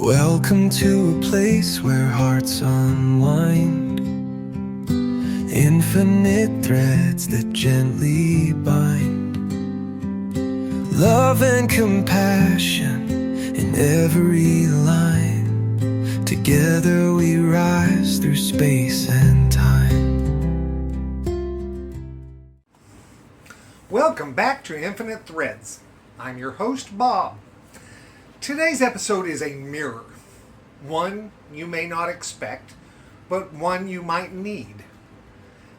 Welcome to a place where hearts unwind, infinite threads that gently bind, love and compassion in every line. Together we rise through space and time. Welcome back to Infinite Threads. I'm your host, Bob. Today's episode is a mirror. One you may not expect, but one you might need.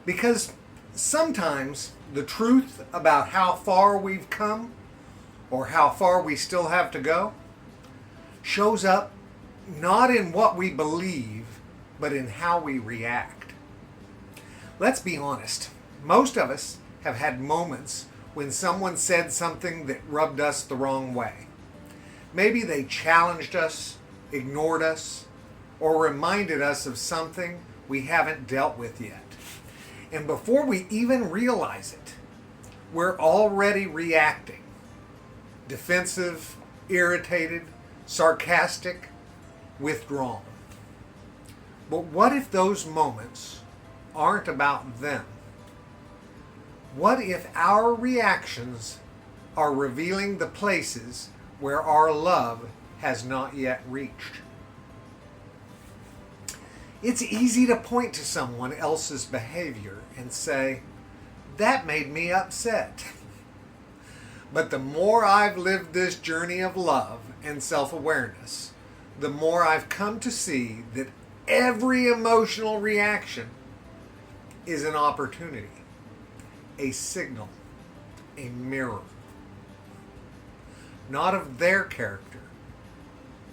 Because sometimes the truth about how far we've come, or how far we still have to go, shows up not in what we believe, but in how we react. Let's be honest. Most of us have had moments when someone said something that rubbed us the wrong way. Maybe they challenged us, ignored us, or reminded us of something we haven't dealt with yet. And before we even realize it, we're already reacting. Defensive, irritated, sarcastic, withdrawn. But what if those moments aren't about them? What if our reactions are revealing the places where our love has not yet reached? It's easy to point to someone else's behavior and say, that made me upset. But the more I've lived this journey of love and self-awareness, the more I've come to see that every emotional reaction is an opportunity, a signal, a mirror. Not of their character,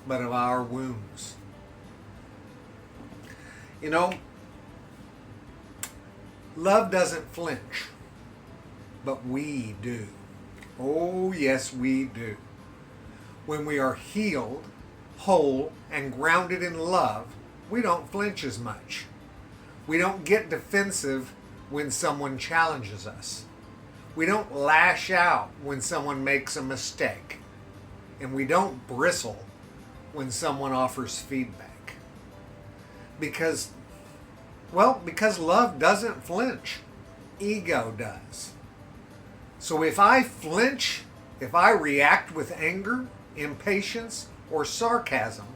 but of our wounds. You know, love doesn't flinch, but we do. Oh, yes, we do. When we are healed, whole, and grounded in love, we don't flinch as much. We don't get defensive when someone challenges us. We don't lash out when someone makes a mistake. And we don't bristle when someone offers feedback. Because love doesn't flinch. Ego does. So if I flinch, if I react with anger, impatience, or sarcasm,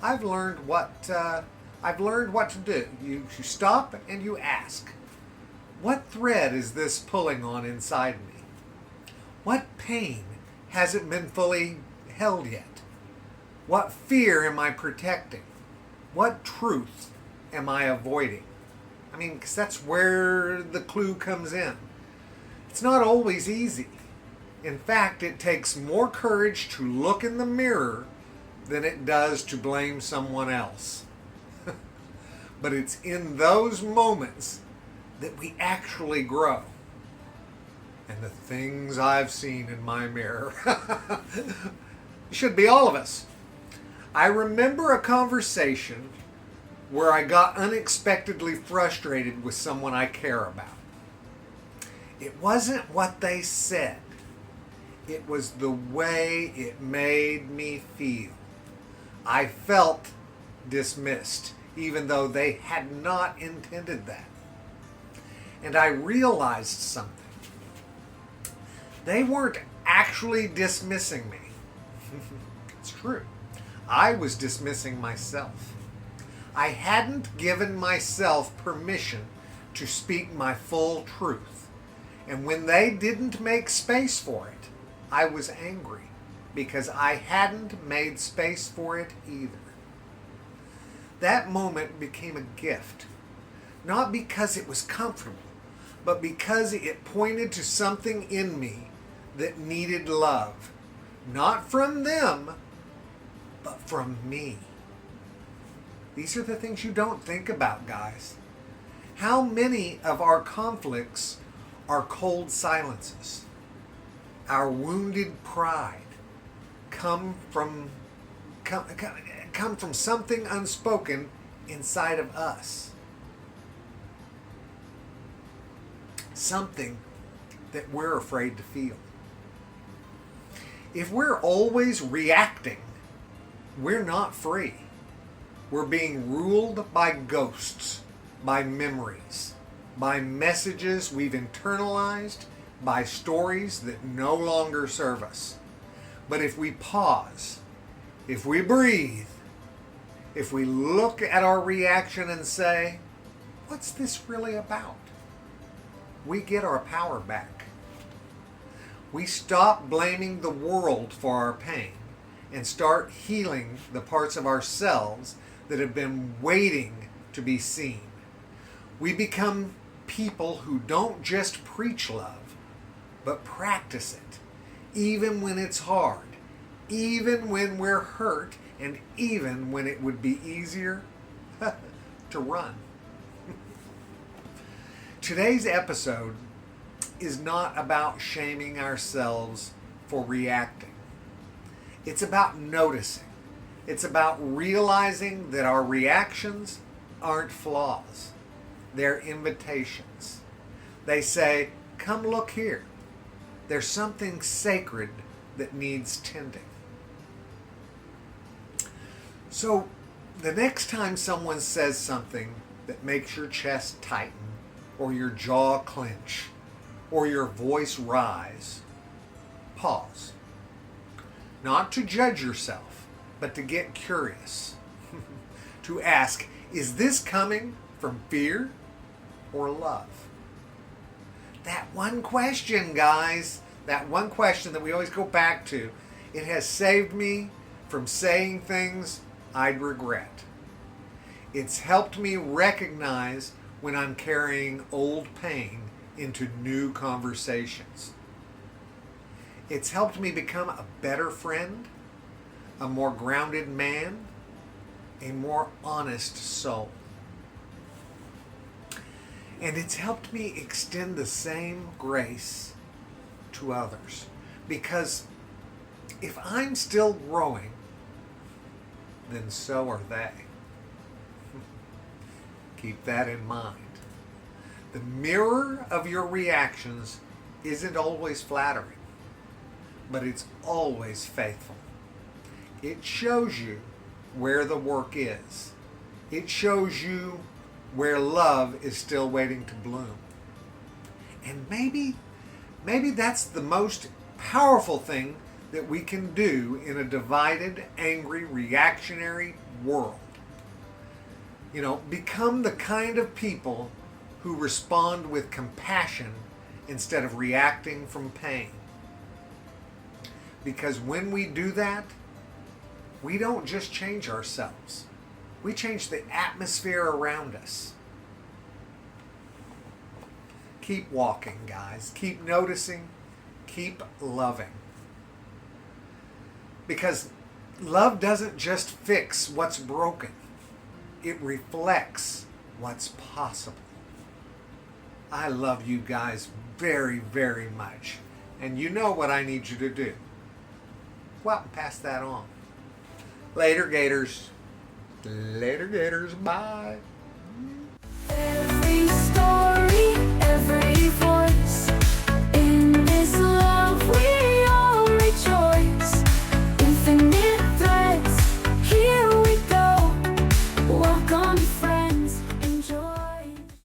I've learned what to do. You stop and you ask, what thread is this pulling on inside me? What pain hasn't been fully held yet? What fear am I protecting? What truth am I avoiding? I mean, because that's where the clue comes in. It's not always easy. In fact, it takes more courage to look in the mirror than it does to blame someone else. But it's in those moments that we actually grow. And the things I've seen in my mirror should be all of us. I remember a conversation where I got unexpectedly frustrated with someone I care about. It wasn't what they said. It was the way it made me feel. I felt dismissed, even though they had not intended that. And I realized something. They weren't actually dismissing me. It's true. I was dismissing myself. I hadn't given myself permission to speak my full truth. And when they didn't make space for it, I was angry because I hadn't made space for it either. That moment became a gift, not because it was comfortable, but because it pointed to something in me that needed love. Not from them, but from me. These are the things you don't think about, guys. How many of our conflicts are cold silences? Our wounded pride come from something unspoken inside of us. Something that we're afraid to feel. If we're always reacting, we're not free. We're being ruled by ghosts, by memories, by messages we've internalized, by stories that no longer serve us. But if we pause, if we breathe, if we look at our reaction and say, what's this really about? We get our power back. We stop blaming the world for our pain and start healing the parts of ourselves that have been waiting to be seen. We become people who don't just preach love, but practice it, even when it's hard, even when we're hurt, and even when it would be easier to run. Today's episode is not about shaming ourselves for reacting. It's about noticing. It's about realizing that our reactions aren't flaws. They're invitations. They say, come look here. There's something sacred that needs tending. So, the next time someone says something that makes your chest tighten, or your jaw clench, or your voice rise, pause. Not to judge yourself, but to get curious. To ask, is this coming from fear or love? That one question, guys, that one question that we always go back to, it has saved me from saying things I'd regret. It's helped me recognize when I'm carrying old pain into new conversations. It's helped me become a better friend, a more grounded man, a more honest soul. And it's helped me extend the same grace to others. Because if I'm still growing, then so are they. Keep that in mind. The mirror of your reactions isn't always flattering, but it's always faithful. It shows you where the work is. It shows you where love is still waiting to bloom. And maybe that's the most powerful thing that we can do in a divided, angry, reactionary world. Become the kind of people who respond with compassion instead of reacting from pain. Because when we do that, we don't just change ourselves. We change the atmosphere around us. Keep walking, guys. Keep noticing. Keep loving. Because love doesn't just fix what's broken. It reflects what's possible. I love you guys very, very much. And you know what I need you to do. Go out and pass that on. Later, Gators. Later, Gators. Bye.